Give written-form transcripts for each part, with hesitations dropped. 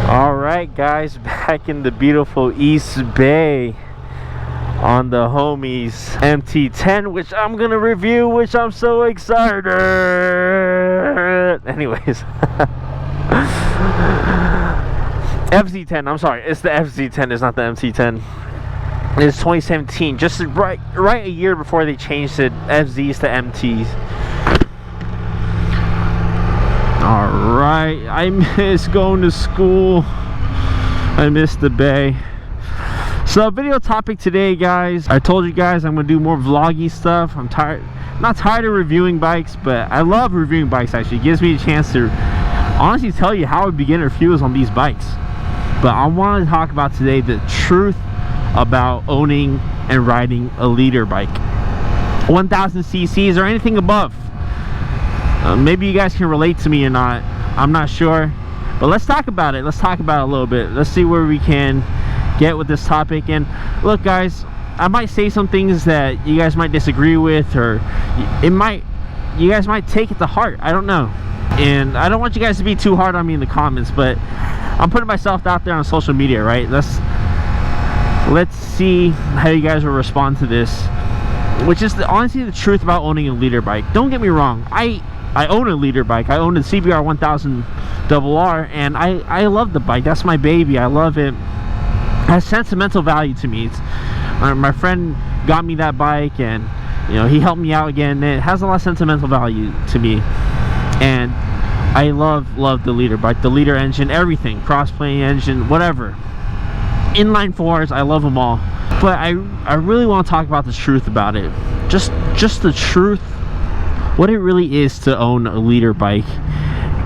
Alright guys, back in the beautiful East Bay on the homies MT10, which I'm gonna review, which I'm so excited. Anyways, FZ10, I'm sorry, it's the FZ10, it's not the MT10. It's 2017, just right a year before they changed the FZs to MTs. Alright, I miss going to school. I miss the Bay. So video topic today, guys. I told you guys I'm gonna do more vloggy stuff. I'm not tired of reviewing bikes, but I love reviewing bikes. Actually, it gives me a chance to honestly tell you how a beginner feels on these bikes. But I want to talk about today the truth about owning and riding a leader bike, 1000 cc's or anything above. Maybe you guys can relate to me or not, I'm not sure, but let's talk about it. Let's talk about it a little bit. Let's see where we can get with this topic. And look guys, I might say some things that you guys might disagree with, or you guys might take it to heart. I don't know, and I don't want you guys to be too hard on me in the comments, but I'm putting myself out there on social media, right? Let's see how you guys will respond to this, which is honestly the truth about owning a leader bike. Don't get me wrong, I own a leader bike. I own a CBR 1000 RR, and I love the bike. That's my baby. I love it. It has sentimental value to me. My friend got me that bike, and you know, he helped me out again. It has a lot of sentimental value to me, and I love the leader bike, the leader engine, everything, cross-plane engine, whatever, inline fours. I love them all. But I really want to talk about the truth about it. Just the truth, what it really is to own a leader bike.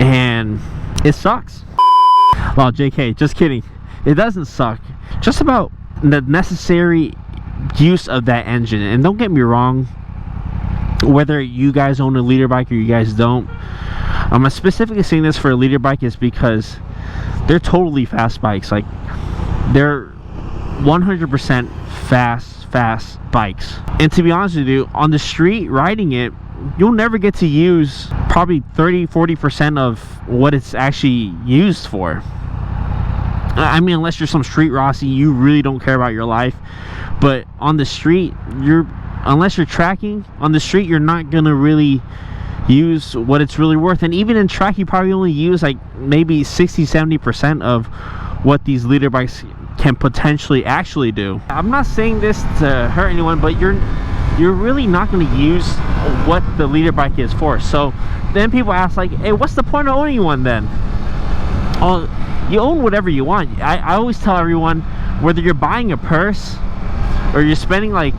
And it sucks. Well, JK, just kidding. It doesn't suck. Just about the necessary use of that engine. And don't get me wrong, whether you guys own a leader bike or you guys don't, I'm specifically saying this for a leader bike is because they're totally fast bikes. Like, they're 100% fast bikes. And to be honest with you, on the street riding it, you'll never get to use probably 30-40% of what it's actually used for. I mean, unless you're some street Rossi, you really don't care about your life. But on the street, unless you're tracking on the street, you're not gonna really use what it's really worth. And even in track, you probably only use like maybe 60-70% of what these leader bikes can potentially actually do. I'm not saying this to hurt anyone, but you're really not going to use what the leader bike is for. So then people ask like, hey, what's the point of owning one then? Oh, you own whatever you want. I always tell everyone, whether you're buying a purse or you're spending like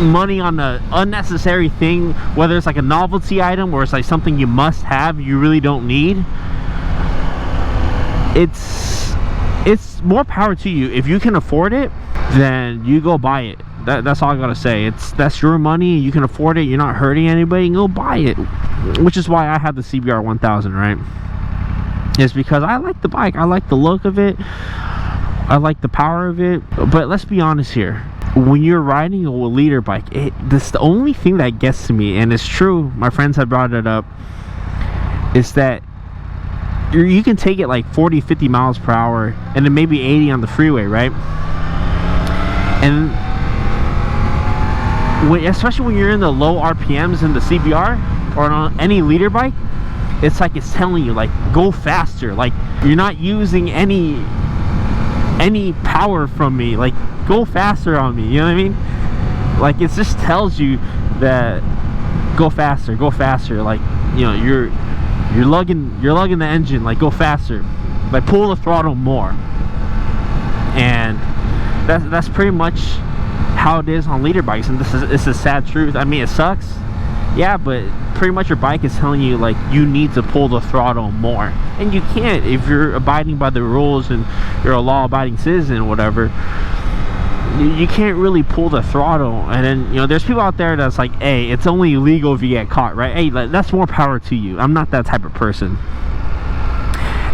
money on an unnecessary thing, whether it's like a novelty item or it's like something you must have, you really don't need, it's more power to you. If you can afford it, then you go buy it. That's all I gotta say. That's your money, you can afford it, you're not hurting anybody, go buy it. Which is why I have the CBR 1000, right? It's because I like the bike, I like the look of it, I like the power of it. But let's be honest here, when you're riding a leader bike, this the only thing that gets to me, and it's true, my friends have brought it up, is that you can take it like 40-50 miles per hour and then maybe 80 on the freeway, right? And especially when you're in the low RPMs in the CBR or on any leader bike, it's like it's telling you like, go faster. Like, you're not using any power from me, like go faster on me, you know what I mean? Like, it just tells you that go faster, like, you know, you're lugging the engine, like go faster, like pull the throttle more. And that's pretty much how it is on leader bikes. And this is sad truth. I mean, it sucks, yeah, but pretty much your bike is telling you like you need to pull the throttle more, and you can't if you're abiding by the rules and you're a law-abiding citizen or whatever. You can't really pull the throttle. And then, you know, there's people out there that's like, hey, it's only illegal if you get caught, right? Hey, that's more power to you. I'm not that type of person.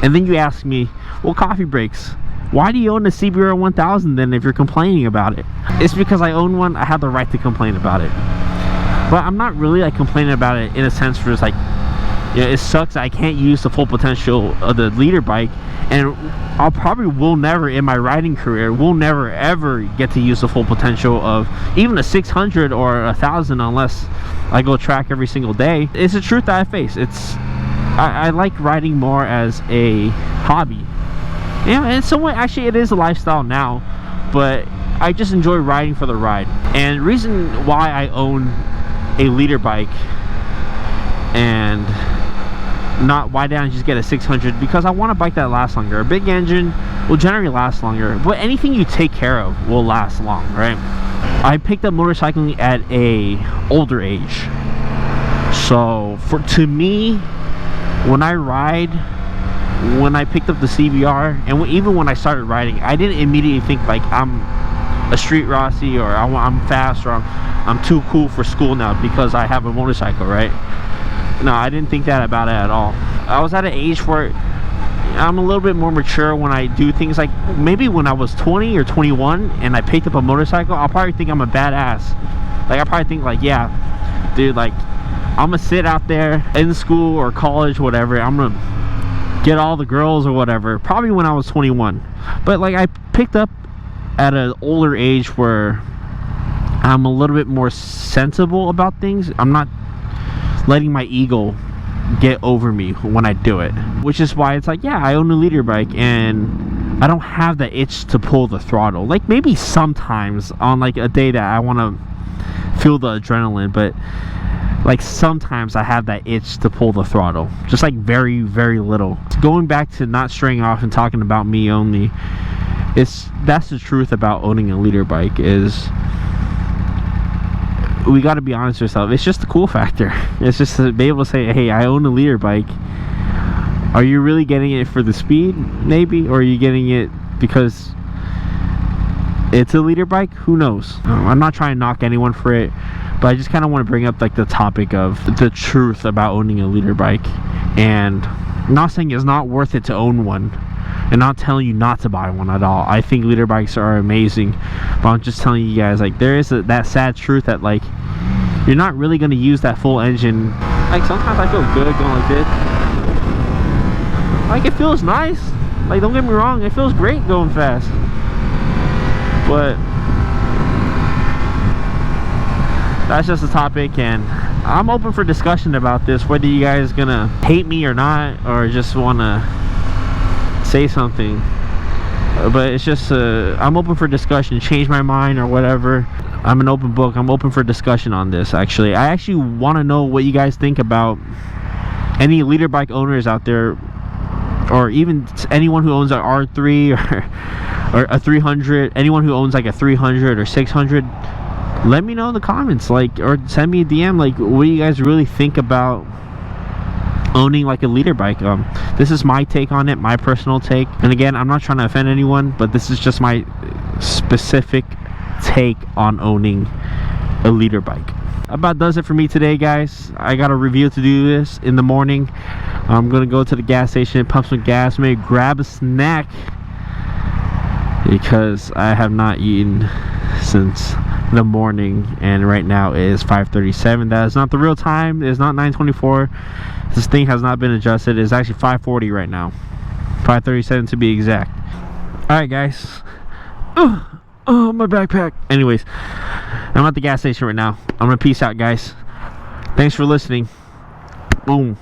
And then you ask me, well, coffee breaks, why do you own a CBR 1000 then if you're complaining about it? It's because I own one, I have the right to complain about it. But I'm not really like complaining about it in a sense for just like Yeah, it sucks I can't use the full potential of the leader bike, and I'll probably will never in my riding career will never ever get to use the full potential of even a 600 or 1,000 unless I go track every single day. It's the truth that I face. I like riding more as a hobby. Yeah, and somewhat actually it is a lifestyle now, but I just enjoy riding for the ride. And the reason why I own a leader bike and why didn't I just get a 600, because I want a bike that lasts longer. A big engine will generally last longer, but anything you take care of will last long, right? I picked up motorcycling at a older age, so to me, when I ride, when I picked up the CBR, and even when I started riding, I didn't immediately think like I'm a street Rossi or I'm fast or I'm too cool for school now because I have a motorcycle, right? No, I didn't think that about it at all. I was at an age where I'm a little bit more mature when I do things. Like maybe when I was 20 or 21 and I picked up a motorcycle, I'll probably think I'm a badass. Like I probably think like, yeah, dude, like I'm gonna sit out there in school or college, whatever, I'm gonna get all the girls or whatever. Probably when I was 21. But like I picked up at an older age where I'm a little bit more sensible about things. I'm not letting my ego get over me when I do it, which is why it's like, yeah, I own a leader bike and I don't have the itch to pull the throttle. Like maybe sometimes on like a day that I want to feel the adrenaline, but like sometimes I have that itch to pull the throttle, just like very, very little. Going back to not straying off and talking about me only, that's the truth about owning a leader bike. Is we got to be honest with ourselves. It's just the cool factor. It's just to be able to say, hey, I own a leader bike. Are you really getting it for the speed, maybe, or are you getting it because it's a leader bike? Who knows? I'm not trying to knock anyone for it, but I just kind of want to bring up like the topic of the truth about owning a leader bike. And I'm not saying it's not worth it to own one, and not telling you not to buy one at all. I think leader bikes are amazing, but I'm just telling you guys, like, there is that sad truth that like you're not really going to use that full engine. Like sometimes I feel good going like this. Like it feels nice. Like don't get me wrong, it feels great going fast. But that's just a topic, and I'm open for discussion about this, whether you guys gonna hate me or not, or just wanna say something. But it's just I'm open for discussion. Change my mind or whatever, I'm an open book. I'm open for discussion on this. Actually, I actually want to know what you guys think about any leader bike owners out there, or even anyone who owns an R3 or a 300, anyone who owns like a 300 or 600. Let me know in the comments, like, or send me a DM, like, what do you guys really think about owning like a leader bike? This is my take on it, my personal take, and again, I'm not trying to offend anyone, but this is just my specific take on owning a leader bike. About does it for me today, guys. I got a review to do this in the morning. I'm gonna go to the gas station, pump some gas, maybe grab a snack, because I have not eaten since the morning, and right now it is 5:37. That is not the real time. It is not 9:24. This thing has not been adjusted. It's actually 5:40 right now, 5:37 to be exact. All right, guys. Oh, my backpack. Anyways, I'm at the gas station right now. I'm gonna peace out, guys. Thanks for listening. Boom.